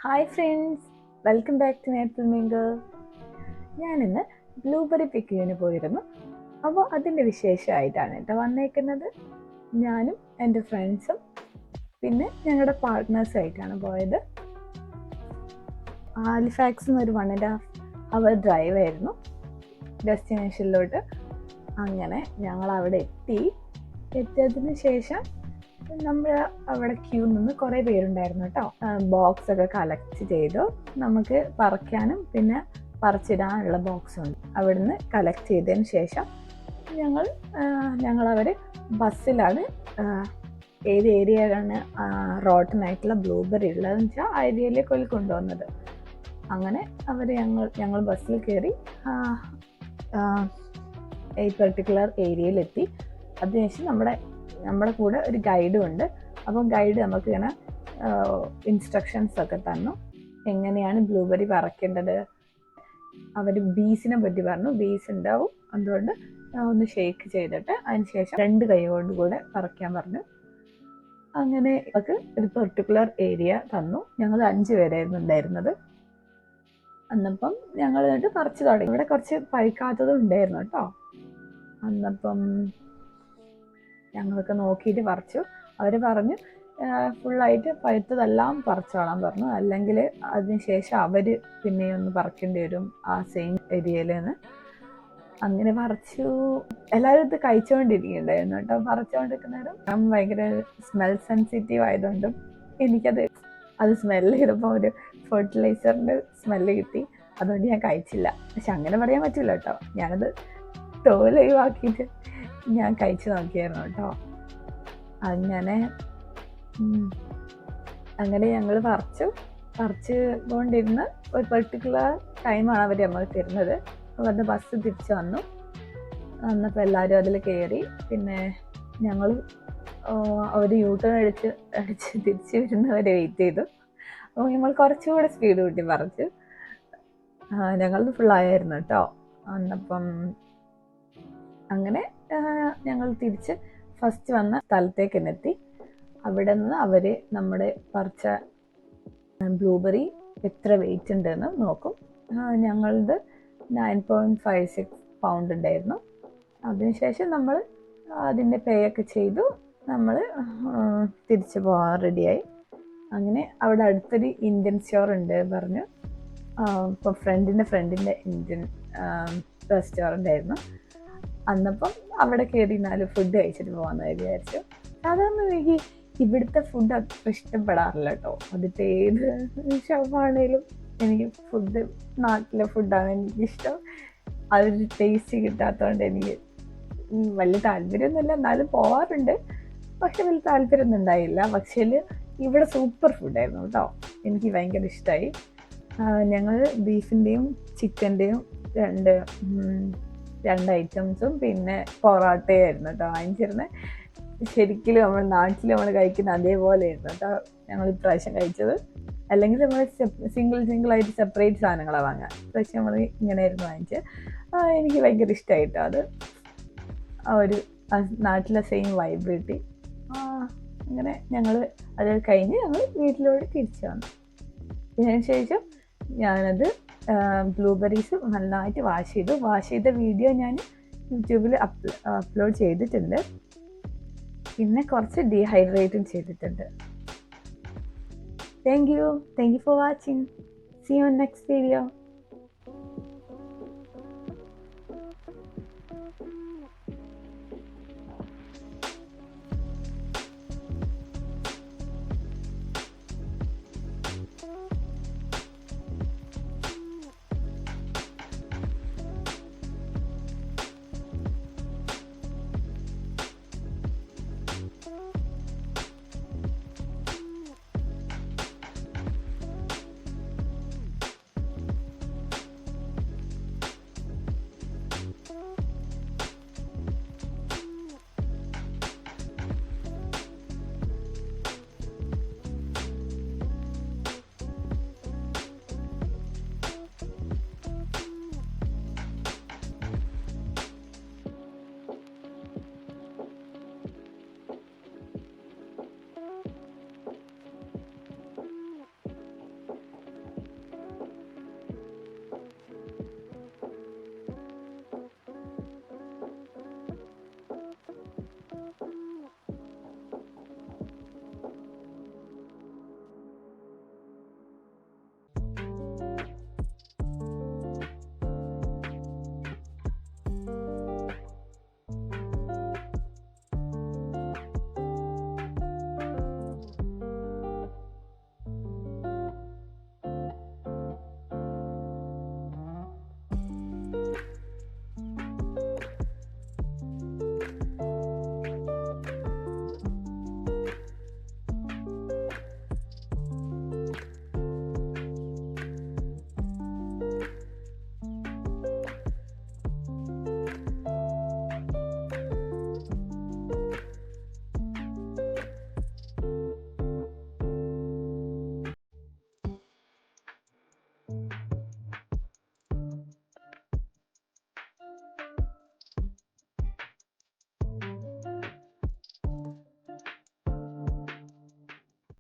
Hi friends, welcome back to apple mango. ഞാനിന്ന് blueberry പിക്കിങ്ങിന് പോയിരുന്നു. അപ്പോൾ അതിൻ്റെ വിശേഷമായിട്ടാണ് കേട്ടോ വന്നേക്കുന്നത്. ഞാനും എൻ്റെ ഫ്രണ്ട്സും പിന്നെ ഞങ്ങളുടെ പാർട്ട്നേഴ്സായിട്ടാണ് പോയത്. ഹാലിഫാക്സിൽ നിന്ന് ഒരു 1.5 hour ഡ്രൈവ് ആയിരുന്നു ഡെസ്റ്റിനേഷനിലോട്ട്. അങ്ങനെ ഞങ്ങൾ അവിടെ എത്തിയതിന് ശേഷം നമ്മൾ അവിടെ ക്യൂ നിന്ന് കുറേ പേരുണ്ടായിരുന്നു കേട്ടോ. ബോക്സ് ഒക്കെ കളക്ട് ചെയ്തു. നമുക്ക് പറിക്കാനും പിന്നെ പറിച്ചിടാനുള്ള ബോക്സ് ഉണ്ട്. അവിടുന്ന് കളക്ട് ചെയ്തതിന് ശേഷം ഞങ്ങളവർ ബസ്സിലാണ് ഏത് ഏരിയയിലാണ് റോട്ടനായിട്ടുള്ള ബ്ലൂബെറി ഉള്ളതെന്ന് വെച്ചാൽ ആ ഏരിയയിലേക്ക് കൊണ്ടുവന്നത്. അങ്ങനെ ഞങ്ങൾ ബസ്സിൽ കയറി ഈ പെർട്ടിക്കുലർ ഏരിയയിലെത്തി. അതിനുശേഷം നമ്മുടെ കൂടെ ഒരു ഗൈഡും ഉണ്ട്. അപ്പം ഗൈഡ് നമുക്ക് ഇങ്ങനെ ഇൻസ്ട്രക്ഷൻസ് ഒക്കെ തന്നു, എങ്ങനെയാണ് ബ്ലൂബെറി പറിക്കേണ്ടത്. അവർ ബീസിനെ പറ്റി പറഞ്ഞു. ബീസ് ഉണ്ടാവും, അതുകൊണ്ട് ഒന്ന് ഷേക്ക് ചെയ്തിട്ട് അതിന് ശേഷം 2 കൈ കൊണ്ട് കൂടെ പറിക്കാൻ പറഞ്ഞു. അങ്ങനെ അവർക്ക് ഒരു പെർട്ടിക്കുലർ ഏരിയ തന്നു. ഞങ്ങൾ 5 പേരായിരുന്നു ഉണ്ടായിരുന്നത്. അന്നപ്പം ഞങ്ങൾ എന്നിട്ട് പറിച്ചു തുടങ്ങി. ഇവിടെ കുറച്ച് പഴുക്കാത്തതും ഉണ്ടായിരുന്നു കേട്ടോ. അന്നപ്പം ഞങ്ങളൊക്കെ നോക്കിയിട്ട് പറിച്ചു. അവർ പറഞ്ഞു ഫുള്ളായിട്ട് പഴുത്തതെല്ലാം പറിച്ചോളാൻ പറഞ്ഞു, അല്ലെങ്കിൽ അതിനുശേഷം അവർ പിന്നെ ഒന്ന് പറിക്കേണ്ടി വരും ആ സെയിം ഏരിയയിൽ നിന്ന്. അങ്ങനെ പറിച്ചു. എല്ലാവരും ഇത് കഴിച്ചുകൊണ്ടിരിക്കുന്നുണ്ടായിരുന്നു കേട്ടോ. പറിച്ചുകൊണ്ടിരിക്കുന്നേരം ഞാൻ ഭയങ്കര സ്മെൽ സെൻസിറ്റീവ് ആയതുകൊണ്ടും അത് സ്മെല്ല് ചെയ്തപ്പോൾ ഒരു ഫെർട്ടിലൈസറിൻ്റെ സ്മെല്ല് കിട്ടി. അതുകൊണ്ട് ഞാൻ കഴിച്ചില്ല. പക്ഷെ അങ്ങനെ പറയാൻ പറ്റില്ല കേട്ടോ. ഞാനത് തോലൊഴിവാക്കിയിട്ട് ഞാൻ കഴിച്ചു നോക്കിയായിരുന്നു കേട്ടോ. അങ്ങനെ ഞങ്ങൾ പറിച്ച് കൊണ്ടിരുന്ന് ഒരു പെർട്ടിക്കുലർ ടൈമാണ് അവർ നമുക്ക് തരുന്നത്. അവരുടെ ബസ് തിരിച്ചു വന്നപ്പോൾ എല്ലാവരും അതിൽ കയറി. പിന്നെ ഞങ്ങൾ അവർ യൂട്ടേൺ അടിച്ച് തിരിച്ച് വരുന്നവരെ വെയിറ്റ് ചെയ്തു. അപ്പോൾ നമ്മൾ കുറച്ചുകൂടെ സ്പീഡ് കൂട്ടി പറിച്ചു. ഞങ്ങളത് ഫുള്ളായിരുന്നു കേട്ടോ. അന്നപ്പം അങ്ങനെ ഞങ്ങൾ തിരിച്ച് ഫസ്റ്റ് വന്ന സ്ഥലത്തേക്ക് തന്നെ എത്തി. അവിടെ നിന്ന് അവർ നമ്മുടെ പറിച്ച ബ്ലൂബെറി എത്ര വെയിറ്റ് ഉണ്ടെന്ന് നോക്കും. ഞങ്ങളത് 9.56 pound ഉണ്ടായിരുന്നു. അതിനുശേഷം നമ്മൾ അതിൻ്റെ പേ ഒക്കെ ചെയ്തു. നമ്മൾ തിരിച്ച് പോകാൻ റെഡിയായി. അങ്ങനെ അവിടെ അടുത്തൊരു ഇന്ത്യൻ സ്റ്റോർ ഉണ്ട് പറഞ്ഞു. ഇപ്പോൾ ഫ്രണ്ടിൻ്റെ ഇന്ത്യൻ റെസ്റ്റോറൻ്റ് ആയിരുന്നു. അന്നപ്പം അവിടെ കയറി 4 ഫുഡ് കഴിച്ചിട്ട് പോകാമെന്ന് വിചാരിച്ചു. സാധാരണ എനിക്ക് ഇവിടുത്തെ ഫുഡ് അത്ര ഇഷ്ടപ്പെടാറില്ല കേട്ടോ. അതിപ്പോൾ ഏത് ഷോപ്പാണേലും എനിക്ക് നാട്ടിലെ ഫുഡാണ് എനിക്കിഷ്ടം. അതൊരു ടേസ്റ്റ് കിട്ടാത്തതുകൊണ്ട് എനിക്ക് വലിയ താല്പര്യമൊന്നുമില്ല. എന്നാലും പോവാറുണ്ട്, പക്ഷെ വലിയ താല്പര്യമൊന്നും ഉണ്ടായില്ല. പക്ഷേ ഇവിടെ സൂപ്പർ ഫുഡായിരുന്നു കേട്ടോ. എനിക്ക് ഭയങ്കര ഇഷ്ടമായി. ഞങ്ങൾ ബീഫിൻ്റെയും ചിക്കൻ്റെയും രണ്ട് ഐറ്റംസും പിന്നെ പൊറോട്ടയായിരുന്നു കേട്ടോ വാങ്ങിച്ചിരുന്നത്. ശരിക്കും നമ്മൾ കഴിക്കുന്ന അതേപോലെയായിരുന്നു കേട്ടോ ഞങ്ങൾ ഇപ്രാവശ്യം കഴിച്ചത്. അല്ലെങ്കിൽ നമ്മൾ സിംഗിളായിട്ട് സെപ്പറേറ്റ് സാധനങ്ങളാണ് വാങ്ങുക. പക്ഷെ നമ്മൾ ഇങ്ങനെയായിരുന്നു വാങ്ങിച്ചത്. എനിക്ക് ഭയങ്കര ഇഷ്ടമായിട്ടോ അത്. ഒരു നാട്ടിലെ സെയിം വൈബ് കിട്ടി. അങ്ങനെ ഞങ്ങൾ അത് കഴിഞ്ഞ് ഞങ്ങൾ വീട്ടിലോട്ട് തിരിച്ചു വന്നു. ഇതിന് ശേഷം ഞാനത് ബ്ലൂബെറീസ് നന്നായിട്ട് വാഷ് ചെയ്ത വീഡിയോ ഞാൻ യൂട്യൂബിൽ അപ്ലോഡ് ചെയ്തിട്ടുണ്ട്. പിന്നെ കുറച്ച് ഡീഹൈഡ്രേറ്റും ചെയ്തിട്ടുണ്ട്. Thank you for watching. See you in next video. By.